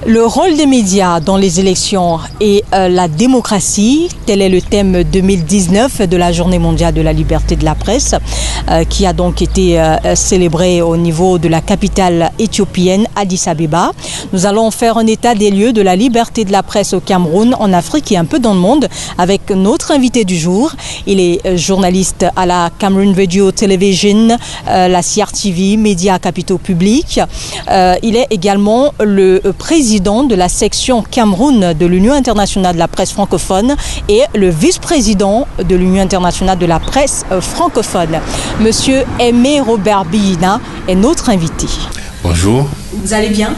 Le rôle des médias dans les élections et la démocratie, tel est le thème 2019 de la Journée mondiale de la liberté de la presse, qui a donc été célébrée au niveau de la capitale éthiopienne, Addis Abeba. Nous allons faire un état des lieux de la liberté de la presse au Cameroun, en Afrique et un peu dans le monde, avec notre invité du jour. Il est journaliste à la Cameroon Radio Television, la CRTV, médias capitaux publics. Il est également le président de la section Cameroun de l'Union internationale de la presse francophone et le vice-président de l'Union internationale de la presse francophone. Monsieur Aimé Robert Biyina est notre invité. Bonjour. Vous allez bien?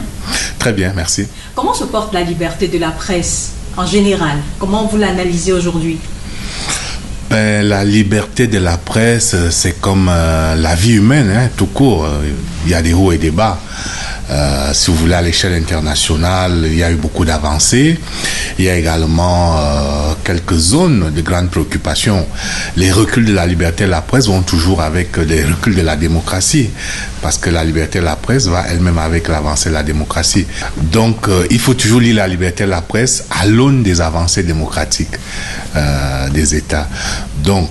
Très bien, merci. Comment se porte la liberté de la presse en général? Comment vous l'analysez aujourd'hui? La liberté de la presse, c'est comme la vie humaine, tout court. Il y a des hauts et des bas. Si vous voulez, à l'échelle internationale, il y a eu beaucoup d'avancées. Il y a également quelques zones de grande préoccupation. Les reculs de la liberté de la presse vont toujours avec les reculs de la démocratie, parce que la liberté de la presse va elle-même avec l'avancée de la démocratie. Donc, il faut toujours lire la liberté de la presse à l'aune des avancées démocratiques des États. Donc,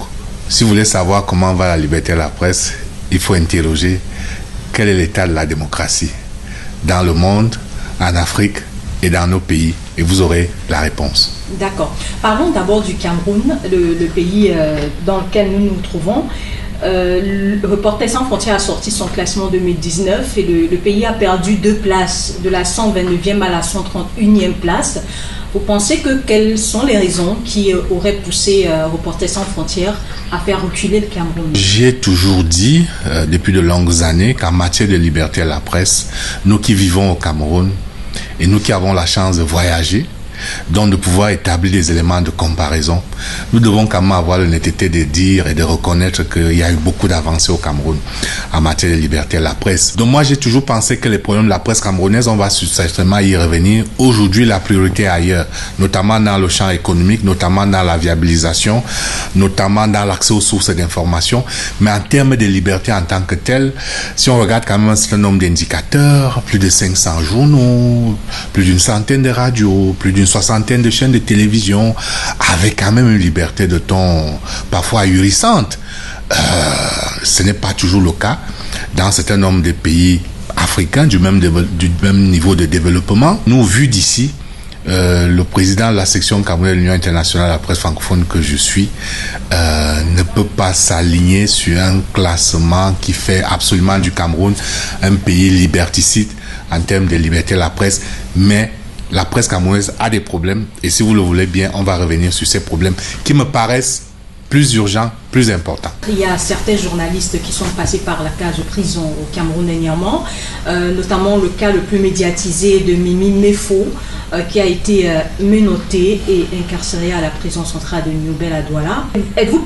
si vous voulez savoir comment va la liberté de la presse, il faut interroger quel est l'état de la démocratie dans le monde, en Afrique et dans nos pays, et vous aurez la réponse. D'accord. Parlons d'abord du Cameroun, le pays dans lequel nous nous trouvons. Reporters sans frontières a sorti son classement 2019 et le pays a perdu 2 places, de la 129e à la 131e place. Vous pensez quelles sont les raisons qui auraient poussé Reporters sans frontières à faire reculer le Cameroun? J'ai toujours dit, depuis de longues années, qu'en matière de liberté à la presse, nous qui vivons au Cameroun et nous qui avons la chance de voyager, donc de pouvoir établir des éléments de comparaison, nous devons quand même avoir l'honnêteté de dire et de reconnaître qu'il y a eu beaucoup d'avancées au Cameroun en matière de liberté de la presse. Donc moi j'ai toujours pensé que les problèmes de la presse camerounaise, on va certainement y revenir. Aujourd'hui la priorité est ailleurs, notamment dans le champ économique, notamment dans la viabilisation, notamment dans l'accès aux sources d'information. Mais en termes de liberté en tant que telle, si on regarde quand même un certain nombre d'indicateurs, plus de 500 journaux, plus d'une centaine de radios, plus d'une soixantaine de chaînes de télévision, avec quand même une liberté de ton parfois ahurissante. Ce n'est pas toujours le cas dans un certain nombre de pays africains du même niveau de développement. Nous, vu d'ici, le président de la section camerounaise de l'Union internationale de la presse francophone que je suis ne peut pas s'aligner sur un classement qui fait absolument du Cameroun un pays liberticide en termes de liberté de la presse, mais la presse camerounaise a des problèmes et si vous le voulez bien, on va revenir sur ces problèmes qui me paraissent plus urgents, plus importants. Il y a certains journalistes qui sont passés par la case de prison au Cameroun dernièrement, notamment le cas le plus médiatisé de Mimi Mefo, qui a été menotté et incarcéré à la prison centrale de Nioubel à Douala. Êtes-vous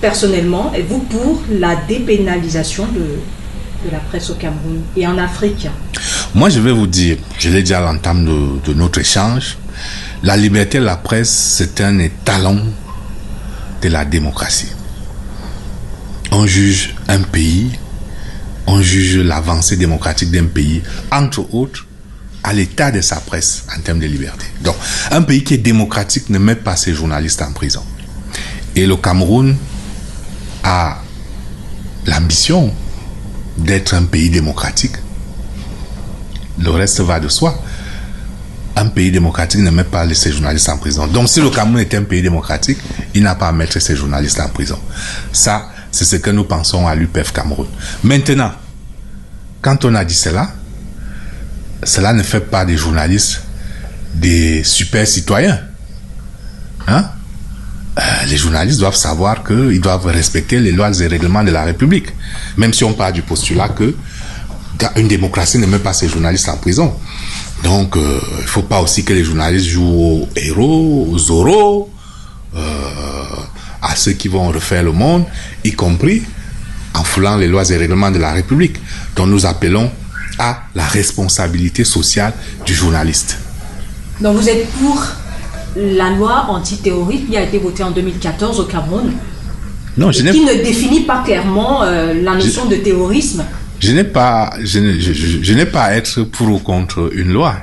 personnellement, la dépénalisation de la presse au Cameroun et en Afrique? Moi, je vais vous dire, je l'ai dit à l'entame de notre échange, la liberté de la presse, c'est un étalon de la démocratie. On juge un pays, on juge l'avancée démocratique d'un pays, entre autres, à l'état de sa presse en termes de liberté. Donc, un pays qui est démocratique ne met pas ses journalistes en prison. Et le Cameroun a l'ambition d'être un pays démocratique. Le reste va de soi. Un pays démocratique ne met pas ses journalistes en prison. Donc si le Cameroun est un pays démocratique, il n'a pas à mettre ses journalistes en prison. Ça, c'est ce que nous pensons à l'UPF Cameroun. Maintenant, quand on a dit cela, cela ne fait pas des journalistes des super citoyens. Hein? Les journalistes doivent savoir qu'ils doivent respecter les lois et règlements de la République. Même si on part du postulat que une démocratie ne met pas ses journalistes en prison. Donc, il ne faut pas aussi que les journalistes jouent aux héros, aux oraux, à ceux qui vont refaire le monde, y compris en foulant les lois et règlements de la République, dont nous appelons à la responsabilité sociale du journaliste. Donc, vous êtes pour la loi antiterroriste qui a été votée en 2014 au Cameroun? Non, qui ne définit pas clairement la notion de terrorisme. Je n'ai pas à être pour ou contre une loi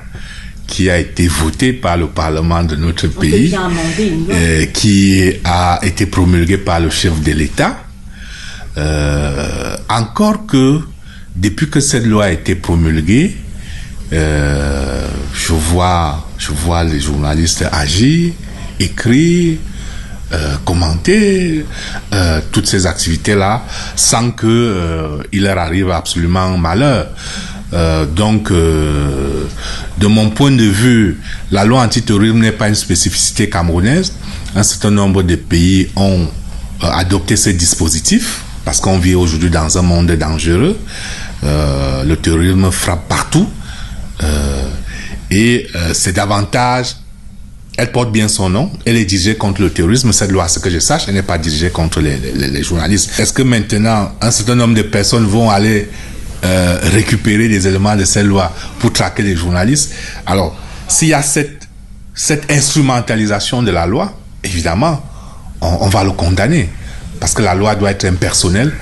qui a été votée par le Parlement de notre pays, qui a été promulguée par le chef de l'État. Encore que, depuis que cette loi a été promulguée, je vois les journalistes agir, écrire, commenter toutes ces activités-là sans que il leur arrive absolument malheur. Donc, de mon point de vue, la loi antiterrorisme n'est pas une spécificité camerounaise. Un certain nombre de pays ont adopté ce dispositif parce qu'on vit aujourd'hui dans un monde dangereux. Le terrorisme frappe partout et c'est davantage. Elle porte bien son nom. Elle est dirigée contre le terrorisme. Cette loi, à ce que je sache, elle n'est pas dirigée contre les journalistes. Est-ce que maintenant, un certain nombre de personnes vont aller récupérer des éléments de cette loi pour traquer les journalistes? Alors, s'il y a cette instrumentalisation de la loi, évidemment, on va le condamner. Parce que la loi doit être impersonnelle.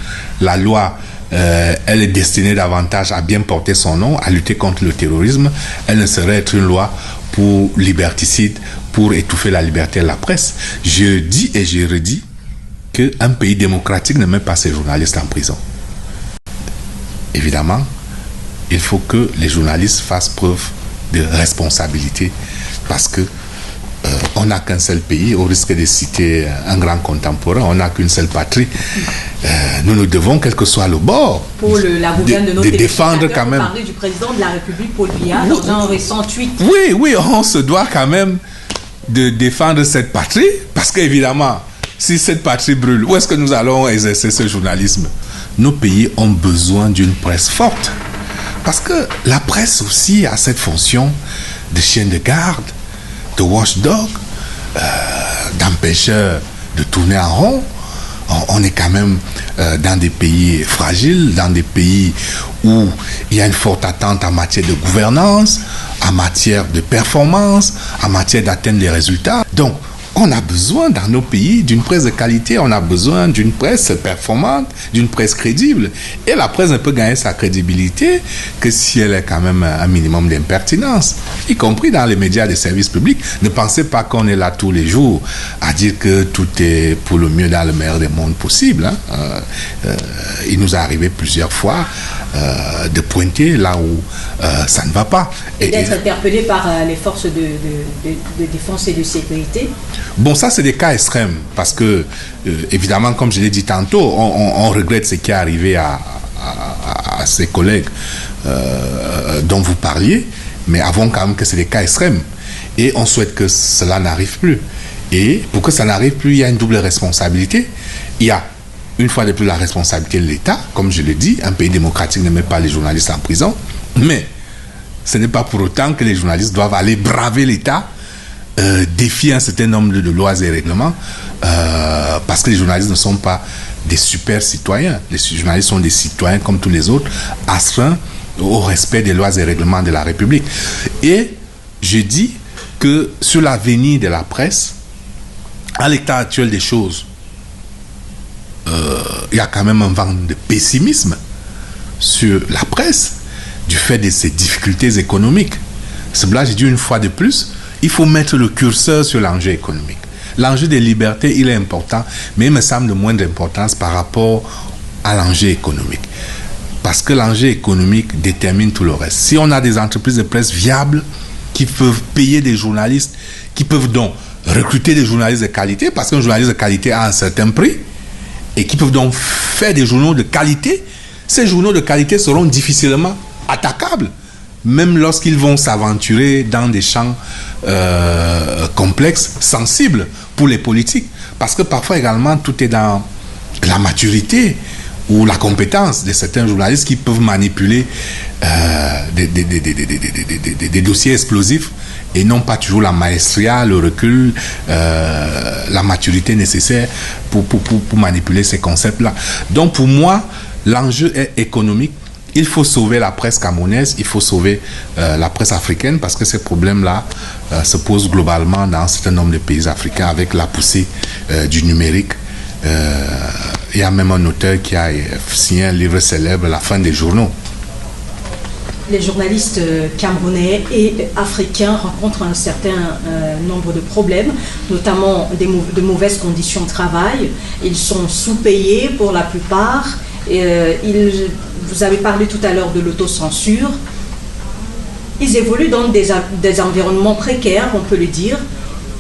La loi, elle est destinée davantage à bien porter son nom, à lutter contre le terrorisme. Elle ne saurait être une loi pour liberticide, pour étouffer la liberté de la presse. Je dis et je redis qu'un pays démocratique ne met pas ses journalistes en prison. Évidemment, il faut que les journalistes fassent preuve de responsabilité parce que on n'a qu'un seul pays, au risque de citer un grand contemporain, on n'a qu'une seule patrie. Nous nous devons, quel que soit le bord, pour la gouverne de notre défendre quand même. Parler du président de la République, Paul Biya, dans un récent tweet. Oui, on se doit quand même de défendre cette patrie, parce qu'évidemment, si cette patrie brûle, où est-ce que nous allons exercer ce journalisme? Nos pays ont besoin d'une presse forte, parce que la presse aussi a cette fonction de chien de garde, de watchdog, d'empêcheur de tourner en rond. On est quand même dans des pays fragiles, dans des pays où il y a une forte attente en matière de gouvernance, en matière de performance, en matière d'atteindre les résultats. Donc, on a besoin dans nos pays d'une presse de qualité, on a besoin d'une presse performante, d'une presse crédible. Et la presse ne peut gagner sa crédibilité que si elle est quand même un minimum d'impertinence, y compris dans les médias de service public. Ne pensez pas qu'on est là tous les jours à dire que tout est pour le mieux dans le meilleur des mondes possible. Il nous est arrivé plusieurs fois de pointer là où ça ne va pas. Et d'être interpellé par les forces de défense et de sécurité. Bon, ça c'est des cas extrêmes parce que évidemment, comme je l'ai dit tantôt, on regrette ce qui est arrivé à ses collègues dont vous parliez, mais avons quand même que c'est des cas extrêmes et on souhaite que cela n'arrive plus. Et pour que ça n'arrive plus, il y a une double responsabilité. Il y a une fois de plus la responsabilité de l'État, comme je l'ai dit, un pays démocratique ne met pas les journalistes en prison, mais ce n'est pas pour autant que les journalistes doivent aller braver l'État, défier un certain nombre de lois et règlements, parce que les journalistes ne sont pas des super citoyens. Les journalistes sont des citoyens comme tous les autres, astreints au respect des lois et règlements de la République. Et je dis que sur l'avenir de la presse, à l'état actuel des choses, il y a quand même un vent de pessimisme sur la presse du fait de ses difficultés économiques. C'est pour ça que j'ai dit une fois de plus, il faut mettre le curseur sur l'enjeu économique. L'enjeu des libertés, il est important, mais il me semble de moindre importance par rapport à l'enjeu économique. Parce que l'enjeu économique détermine tout le reste. Si on a des entreprises de presse viables qui peuvent payer des journalistes, qui peuvent donc recruter des journalistes de qualité, parce qu'un journaliste de qualité a un certain prix, et qui peuvent donc faire des journaux de qualité, ces journaux de qualité seront difficilement attaquables, même lorsqu'ils vont s'aventurer dans des champs complexes, sensibles pour les politiques. Parce que parfois également, tout est dans la maturité ou la compétence de certains journalistes qui peuvent manipuler des dossiers explosifs et non pas toujours la maestria, le recul, la maturité nécessaire pour manipuler ces concepts-là. Donc pour moi, l'enjeu est économique. Il faut sauver la presse camerounaise, il faut sauver la presse africaine parce que ces problèmes-là se posent globalement dans un certain nombre de pays africains avec la poussée du numérique. Il y a même un auteur qui a signé un livre célèbre, La fin des journaux. les journalistes camerounais et africains rencontrent un certain nombre de problèmes, notamment de mauvaises conditions de travail. Ils sont sous-payés pour la plupart. Vous avez parlé tout à l'heure de l'autocensure. Ils évoluent dans des environnements précaires, on peut le dire.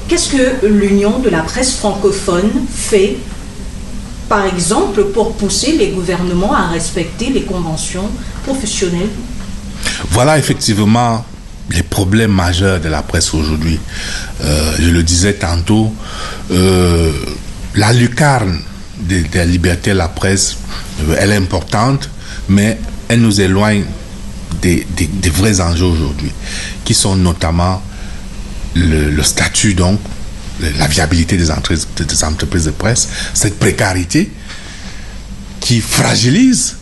Qu'est-ce que l'Union de la presse francophone fait, par exemple, pour pousser les gouvernements à respecter les conventions professionnelles? Voilà effectivement les problèmes majeurs de la presse aujourd'hui. Je le disais tantôt, la lucarne de la liberté de la presse, elle est importante, mais elle nous éloigne des vrais enjeux aujourd'hui, qui sont notamment le statut, donc la viabilité des entreprises de presse, cette précarité qui fragilise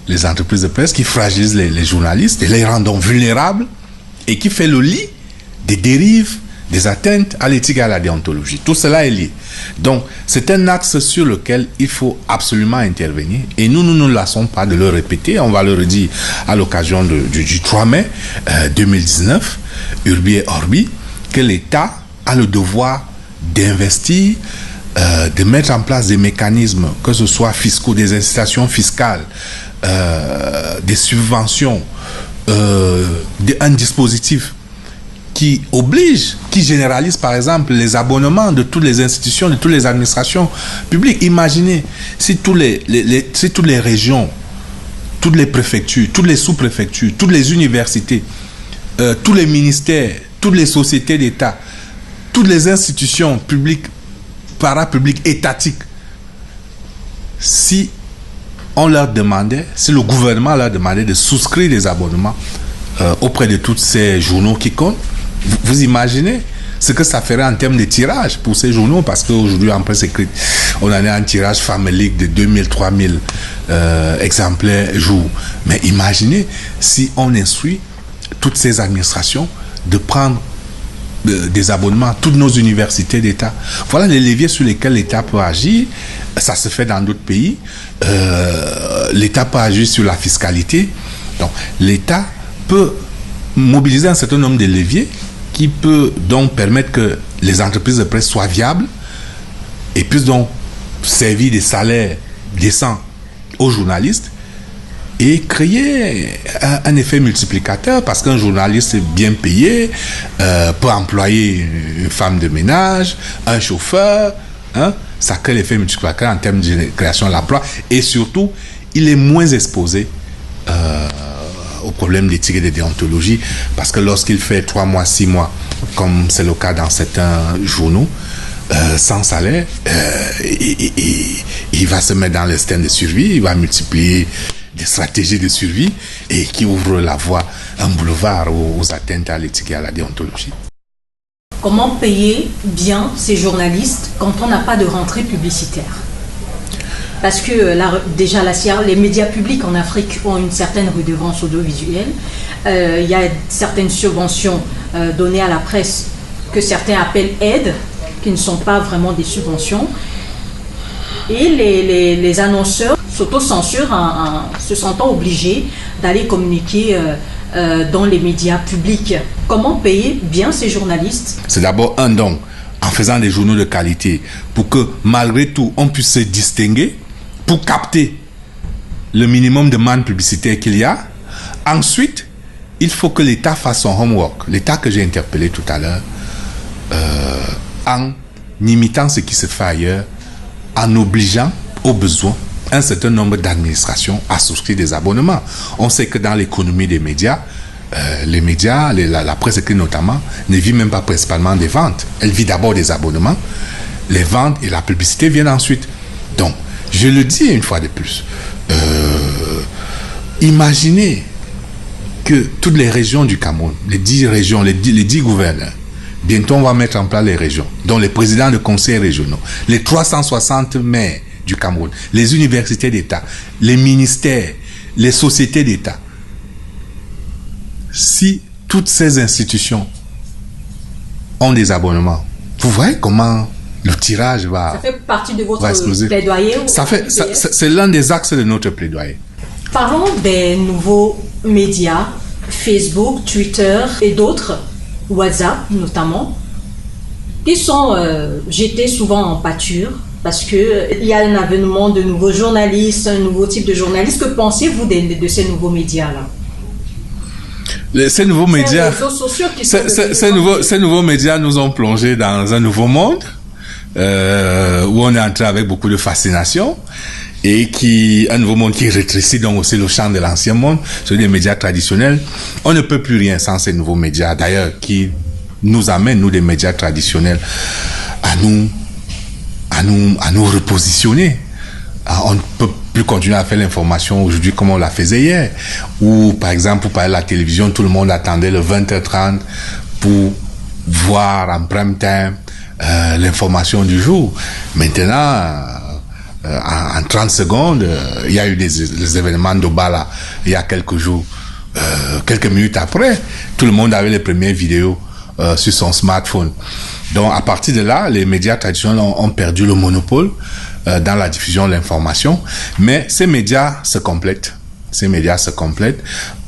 les entreprises de presse, qui fragilise les journalistes et les rend donc vulnérables, et qui fait le lit des dérives, des atteintes à l'éthique et à la déontologie. Tout cela est lié. Donc, c'est un axe sur lequel il faut absolument intervenir, et nous ne nous lassons pas de le répéter. On va le redire à l'occasion du 3 mai 2019, Urbi et Orbi, que l'État a le devoir d'investir, de mettre en place des mécanismes, que ce soit fiscaux, des incitations fiscales, des subventions, un dispositif qui oblige, qui généralise par exemple les abonnements de toutes les institutions, de toutes les administrations publiques. Imaginez si toutes les régions, toutes les préfectures, toutes les sous-préfectures, toutes les universités, tous les ministères, toutes les sociétés d'État, toutes les institutions publiques, parapubliques, étatiques, si on leur demandait, si le gouvernement leur demandait de souscrire des abonnements auprès de tous ces journaux qui comptent, vous imaginez ce que ça ferait en termes de tirage pour ces journaux, parce qu'aujourd'hui en presse écrite, on en est un tirage famélique de 2000-3000 exemplaires jour. Mais imaginez si on instruit toutes ces administrations de prendre des abonnements à toutes nos universités d'État. Voilà les leviers sur lesquels l'État peut agir. Ça se fait dans d'autres pays. L'État peut agir sur la fiscalité. Donc l'État peut mobiliser un certain nombre de leviers qui peut donc permettre que les entreprises de presse soient viables et puissent donc servir des salaires décents aux journalistes et créer un effet multiplicateur, parce qu'un journaliste bien payé peut employer une femme de ménage, un chauffeur, hein, ça crée l'effet multiplicateur en termes de création d'emploi, et surtout il est moins exposé au problème d'éthique et de déontologie, parce que lorsqu'il fait 3 mois, 6 mois, comme c'est le cas dans certains journaux, sans salaire, il va se mettre dans le système de survie, il va multiplier des stratégies de survie et qui ouvrent la voie, un boulevard aux atteintes à l'éthique et à la déontologie. Comment payer bien ces journalistes quand on n'a pas de rentrée publicitaire? Parce que déjà les médias publics en Afrique ont une certaine redevance audiovisuelle. Il y a certaines subventions données à la presse que certains appellent aides, qui ne sont pas vraiment des subventions. Et les annonceurs s'autocensurent en se sentant obligés d'aller communiquer dans les médias publics. Comment payer bien ces journalistes? C'est d'abord un don, en faisant des journaux de qualité, pour que malgré tout, on puisse se distinguer, pour capter le minimum de manne publicitaire qu'il y a. Ensuite, il faut que l'État fasse son homework. L'État que j'ai interpellé tout à l'heure, en imitant ce qui se fait ailleurs, en obligeant au besoin un certain nombre d'administrations à souscrire des abonnements. On sait que dans l'économie des médias, les médias, la presse écrite notamment, ne vit même pas principalement des ventes. Elle vit d'abord des abonnements. Les ventes et la publicité viennent ensuite. Donc, je le dis une fois de plus, imaginez que toutes les régions du Cameroun, les 10 régions, les 10 gouverneurs, bientôt on va mettre en place les régions, dont les présidents de conseils régionaux, les 360 maires du Cameroun, les universités d'État, les ministères, les sociétés d'État. Si toutes ces institutions ont des abonnements, vous voyez comment le tirage va exploser. Ça fait partie de votre plaidoyer? C'est l'un des axes de notre plaidoyer. Parlons des nouveaux médias Facebook, Twitter et d'autres, WhatsApp notamment, qui sont jetés souvent en pâture parce qu'il y a un avènement de nouveaux journalistes, un nouveau type de journalistes. Que pensez-vous de ces nouveaux médias-là? Ces nouveaux médias, ces nouveaux médias nous ont plongé dans un nouveau monde où on est entré avec beaucoup de fascination et un nouveau monde qui rétrécit donc aussi le champ de l'ancien monde, celui des médias traditionnels. On ne peut plus rien sans ces nouveaux médias, d'ailleurs, qui nous amènent, nous, des médias traditionnels, à nous repositionner. On ne peut plus continuer à faire l'information aujourd'hui comme on la faisait hier. Ou, par exemple, pour parler de la télévision, tout le monde attendait le 20h30 pour voir en prime time l'information du jour. Maintenant, en 30 secondes, il y a eu les événements d'Obala il y a quelques jours. Quelques minutes après, tout le monde avait les premières vidéos sur son smartphone. Donc, à partir de là, les médias traditionnels ont perdu le monopole dans la diffusion de l'information. Mais ces médias se complètent.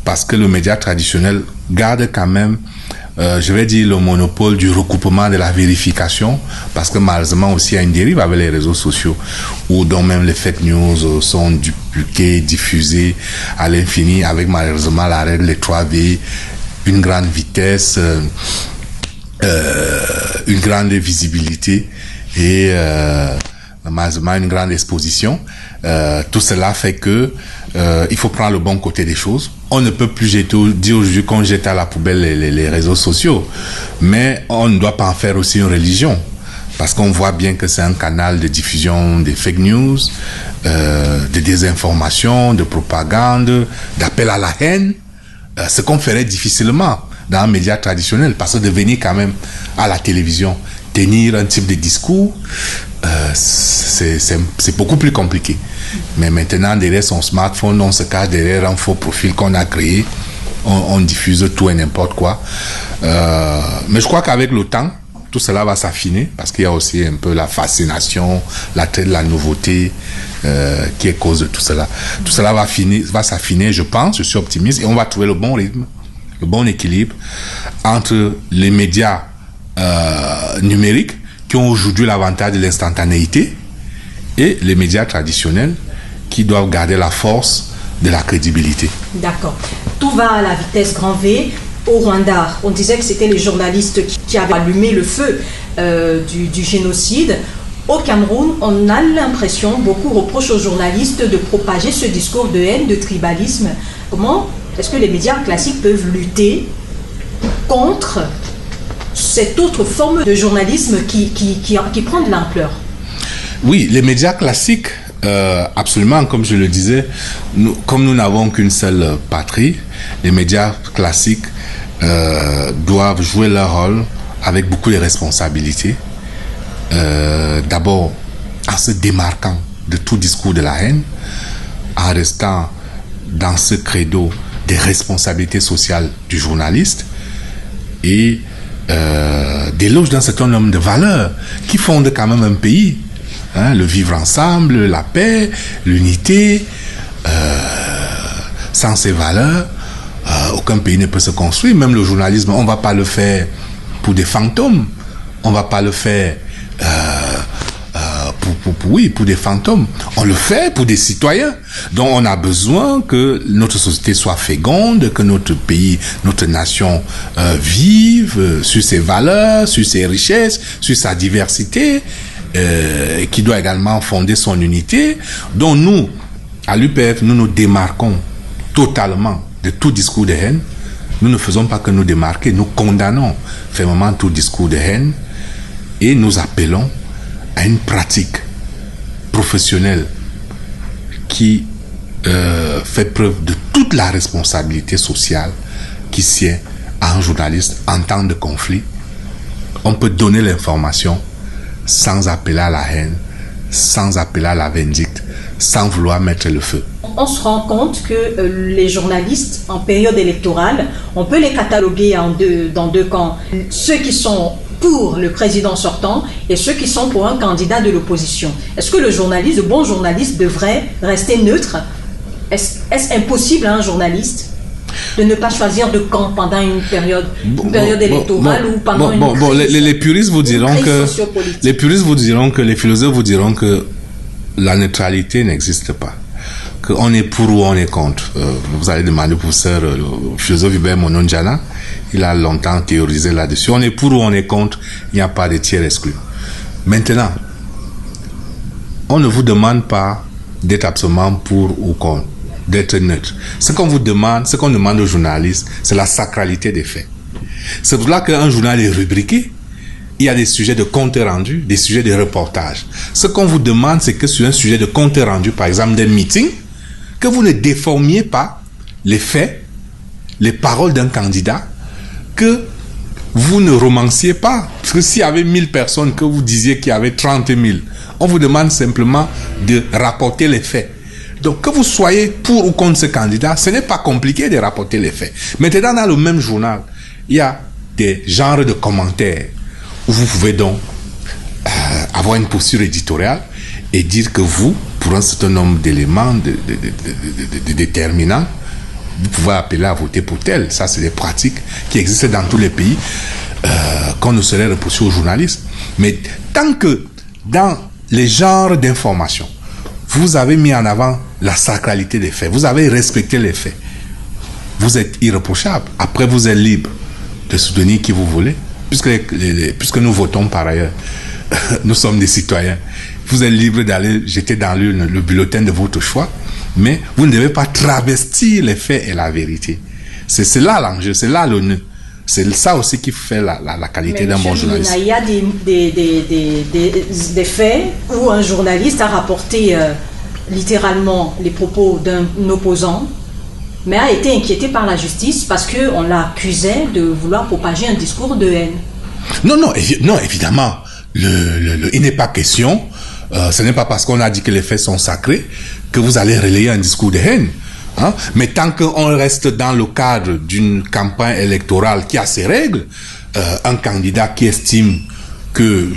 Parce que le média traditionnel garde quand même, je vais dire, le monopole du recoupement de la vérification, parce que malheureusement aussi il y a une dérive avec les réseaux sociaux, où donc même les fake news sont dupliquées, diffusées à l'infini, avec malheureusement la règle des 3V, une grande vitesse, une grande visibilité et malheureusement une grande exposition. Tout cela fait que il faut prendre le bon côté des choses. On ne peut plus dire aujourd'hui qu'on jette à la poubelle les réseaux sociaux, mais on ne doit pas en faire aussi une religion, parce qu'on voit bien que c'est un canal de diffusion des fake news, de désinformation, de propagande, d'appel à la haine, ce qu'on ferait difficilement dans un média traditionnel, parce que de venir quand même à la télévision, tenir un type de discours, c'est beaucoup plus compliqué. Mais maintenant, derrière son smartphone, on se cache derrière un faux profil qu'on a créé, on diffuse tout et n'importe quoi. Mais je crois qu'avec le temps, tout cela va s'affiner, parce qu'il y a aussi un peu la fascination, l'attrait de la nouveauté qui est cause de tout cela. Tout cela va s'affiner, je pense, je suis optimiste, et on va trouver le bon rythme, le bon équilibre entre les médias numériques qui ont aujourd'hui l'avantage de l'instantanéité et les médias traditionnels qui doivent garder la force de la crédibilité. D'accord. Tout va à la vitesse grand V. Au Rwanda, on disait que c'était les journalistes qui avaient allumé le feu du génocide. Au Cameroun, on a l'impression, beaucoup reprochent aux journalistes de propager ce discours de haine, de tribalisme. Comment est-ce que les médias classiques peuvent lutter contre cette autre forme de journalisme qui prend de l'ampleur? Oui, les médias classiques, absolument, comme je le disais, comme nous n'avons qu'une seule patrie, les médias classiques doivent jouer leur rôle avec beaucoup de responsabilités. D'abord, en se démarquant de tout discours de la haine, en restant dans ce credo des responsabilités sociales du journaliste et d'éloge d'un certain nombre de valeurs qui fondent quand même un pays. Le vivre ensemble, la paix, l'unité. Sans ces valeurs, aucun pays ne peut se construire. Même le journalisme, on ne va pas le faire pour des fantômes. On ne va pas le faire pour des fantômes. On le fait pour des citoyens. Donc on a besoin que notre société soit féconde, que notre pays, notre nation vive sur ses valeurs, sur ses richesses, sur sa diversité, qui doit également fonder son unité. Donc nous, à l'UPF, nous nous démarquons totalement de tout discours de haine. Nous ne faisons pas que nous démarquer, nous condamnons fermement tout discours de haine et nous appelons à une pratique professionnelle qui fait preuve de toute la responsabilité sociale qui sied à un journaliste en temps de conflit. On peut donner l'information sans appeler à la haine, sans appeler à la vindicte, sans vouloir mettre le feu. On se rend compte que les journalistes, en période électorale, on peut les cataloguer dans deux camps. Ceux qui sont pour le président sortant et ceux qui sont pour un candidat de l'opposition. Est-ce que le bon journaliste devrait rester neutre? Est-ce impossible à un journaliste de ne pas choisir de camp pendant une période électorale ou pendant une crise. Les puristes vous diront que les philosophes vous diront que la neutralité n'existe pas, qu'on est pour ou on est contre. Vous allez demander au professeur, le philosophe Hubert Mononjana, il a longtemps théorisé là-dessus. On est pour ou on est contre, il n'y a pas de tiers exclu. Maintenant, on ne vous demande pas d'être absolument pour ou contre, d'être neutre. Ce qu'on demande aux journalistes, c'est la sacralité des faits. C'est pour cela qu'un journal est rubriqué. Il y a des sujets de compte rendu, des sujets de reportage. Ce qu'on vous demande, c'est que sur un sujet de compte rendu, par exemple d'un meeting, que vous ne déformiez pas les faits, les paroles d'un candidat, que vous ne romanciez pas. Parce que s'il y avait 1000 personnes, que vous disiez qu'il y avait 30 000, on vous demande simplement de rapporter les faits. Donc, que vous soyez pour ou contre ce candidat, ce n'est pas compliqué de rapporter les faits. Maintenant, dans le même journal, il y a des genres de commentaires où vous pouvez donc avoir une posture éditoriale et dire que vous, pour un certain nombre d'éléments de déterminants, vous pouvez appeler à voter pour tel. Ça, c'est des pratiques qui existent dans tous les pays qu'on ne saurait repousser aux journalistes. Mais tant que dans les genres d'informations, vous avez mis en avant la sacralité des faits, vous avez respecté les faits, vous êtes irréprochable. Après, vous êtes libre de soutenir qui vous voulez, puisque nous votons par ailleurs. Nous sommes des citoyens. Vous êtes libre d'aller jeter dans l'urne le bulletin de votre choix, mais vous ne devez pas travestir les faits et la vérité. C'est là l'enjeu, c'est là le nœud. C'est ça aussi qui fait la qualité d'un bon journaliste. Il y a des faits où un journaliste a rapporté littéralement les propos d'un opposant, mais a été inquiété par la justice parce qu'on l'accusait de vouloir propager un discours de haine. Non, évidemment. Il n'est pas question, ce n'est pas parce qu'on a dit que les faits sont sacrés que vous allez relayer un discours de haine. Hein? Mais tant qu'on reste dans le cadre d'une campagne électorale qui a ses règles, un candidat qui estime que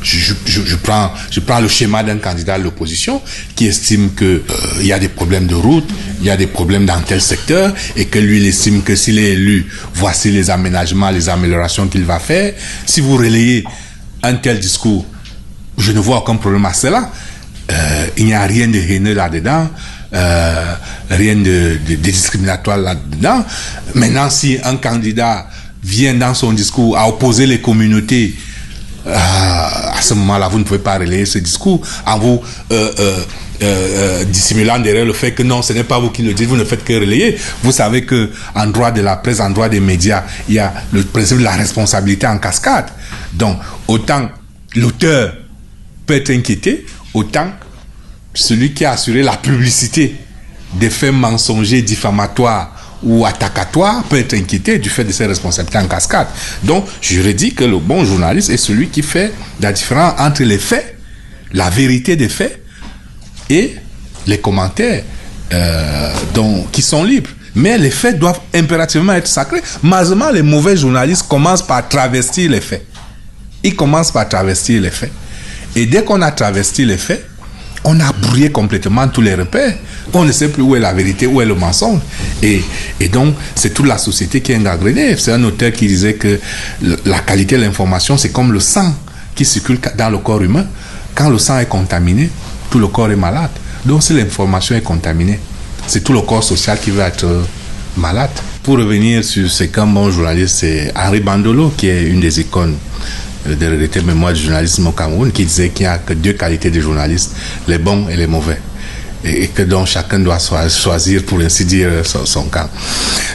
je prends le schéma d'un candidat de l'opposition qui estime que il y a des problèmes de route, il y a des problèmes dans tel secteur et que lui il estime que s'il est élu, voici les aménagements, les améliorations qu'il va faire. Si vous relayez un tel discours, je ne vois aucun problème à cela. Il n'y a rien de haineux là-dedans. Rien de discriminatoire là-dedans. Maintenant, si un candidat vient dans son discours à opposer les communautés, à ce moment-là, vous ne pouvez pas relayer ce discours en vous dissimulant derrière le fait que non, ce n'est pas vous qui le dites, vous ne faites que relayer. Vous savez que en droit de la presse, en droit des médias, il y a le principe de la responsabilité en cascade. Donc, autant l'auteur peut être inquiété, autant celui qui a assuré la publicité des faits mensongers, diffamatoires ou attacatoires peut être inquiété du fait de ses responsabilités en cascade. Donc, j'aurais dit que le bon journaliste est celui qui fait la différence entre les faits, la vérité des faits et les commentaires qui sont libres. Mais les faits doivent impérativement être sacrés. Malheureusement, les mauvais journalistes commencent par travestir les faits. Ils commencent par travestir les faits. Et dès qu'on a travesti les faits, on a brouillé complètement tous les repères. On ne sait plus où est la vérité, où est le mensonge. Et donc, c'est toute la société qui est gangrénée. C'est un auteur qui disait que la qualité de l'information, c'est comme le sang qui circule dans le corps humain. Quand le sang est contaminé, tout le corps est malade. Donc, si l'information est contaminée, c'est tout le corps social qui va être malade. Pour revenir sur ce qu'un bon journaliste, c'est Henri Bandolo, qui est une des icônes de l'héritage mémoire du journalisme au Cameroun, qui disait qu'il n'y a que deux qualités de journalistes, les bons et les mauvais, et que donc chacun doit choisir, pour ainsi dire, son camp.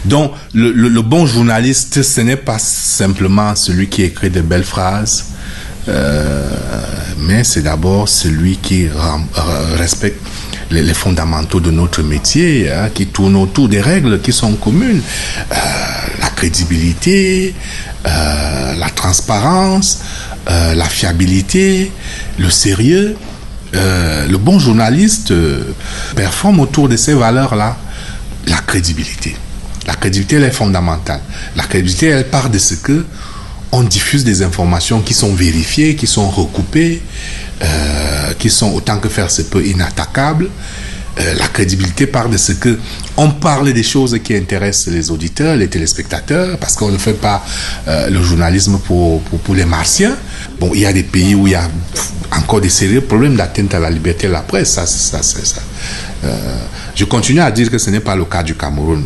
Donc le bon journaliste, ce n'est pas simplement celui qui écrit de belles phrases, mais c'est d'abord celui qui respecte les fondamentaux de notre métier, qui tournent autour des règles qui sont communes, la crédibilité, la transparence, la fiabilité, le sérieux. Le bon journaliste performe autour de ces valeurs-là. La crédibilité. La crédibilité, elle est fondamentale. La crédibilité, elle part de ce que on diffuse des informations qui sont vérifiées, qui sont recoupées, qui sont autant que faire se peut inattaquables, La crédibilité part de ce que on parle des choses qui intéressent les auditeurs, les téléspectateurs, parce qu'on ne fait pas le journalisme pour les martiens. Bon, il y a des pays où il y a encore des sérieux problèmes d'atteinte à la liberté de la presse. Je continue à dire que ce n'est pas le cas du Cameroun,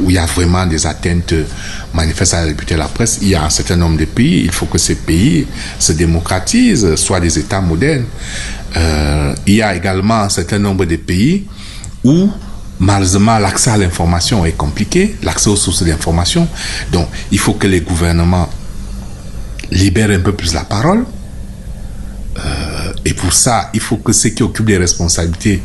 où il y a vraiment des atteintes manifestes à la liberté de la presse. Il y a un certain nombre de pays, il faut que ces pays se démocratisent, soient des États modernes. Il y a également un certain nombre de pays où malheureusement l'accès à l'information est compliqué, l'accès aux sources d'information. Donc il faut que les gouvernements libèrent un peu plus la parole. Et pour ça, il faut que ceux qui occupent des responsabilités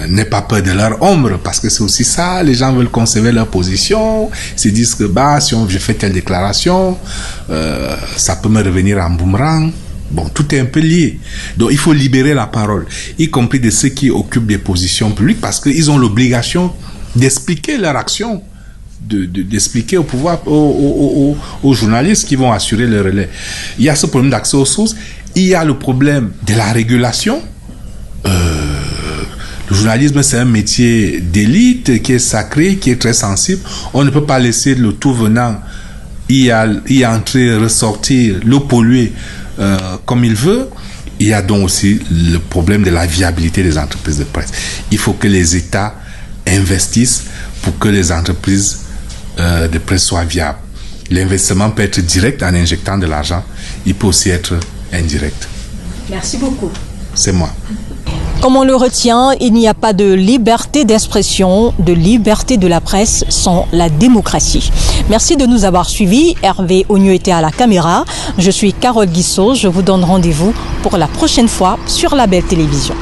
n'aient pas peur de leur ombre, parce que c'est aussi ça, les gens veulent conserver leur position, ils se disent que si je fais telle déclaration, ça peut me revenir en boomerang. Bon, tout est un peu lié. Donc il faut libérer la parole, y compris de ceux qui occupent des positions publiques, parce qu'ils ont l'obligation d'expliquer leur action, d'expliquer au pouvoir, aux journalistes qui vont assurer le relais. Il y a ce problème d'accès aux sources, il y a le problème de la régulation. Le journalisme, c'est un métier d'élite qui est sacré, qui est très sensible. On ne peut pas laisser le tout venant y entrer, ressortir, le polluer comme il veut. Il y a donc aussi le problème de la viabilité des entreprises de presse. Il faut que les États investissent pour que les entreprises de presse soient viables. L'investissement peut être direct en injectant de l'argent, il peut aussi être indirect. Merci beaucoup. C'est moi. Comme on le retient, il n'y a pas de liberté d'expression, de liberté de la presse sans la démocratie. Merci de nous avoir suivis. Hervé Ognou était à la caméra. Je suis Carole Guissot. Je vous donne rendez-vous pour la prochaine fois sur La Belle Télévision.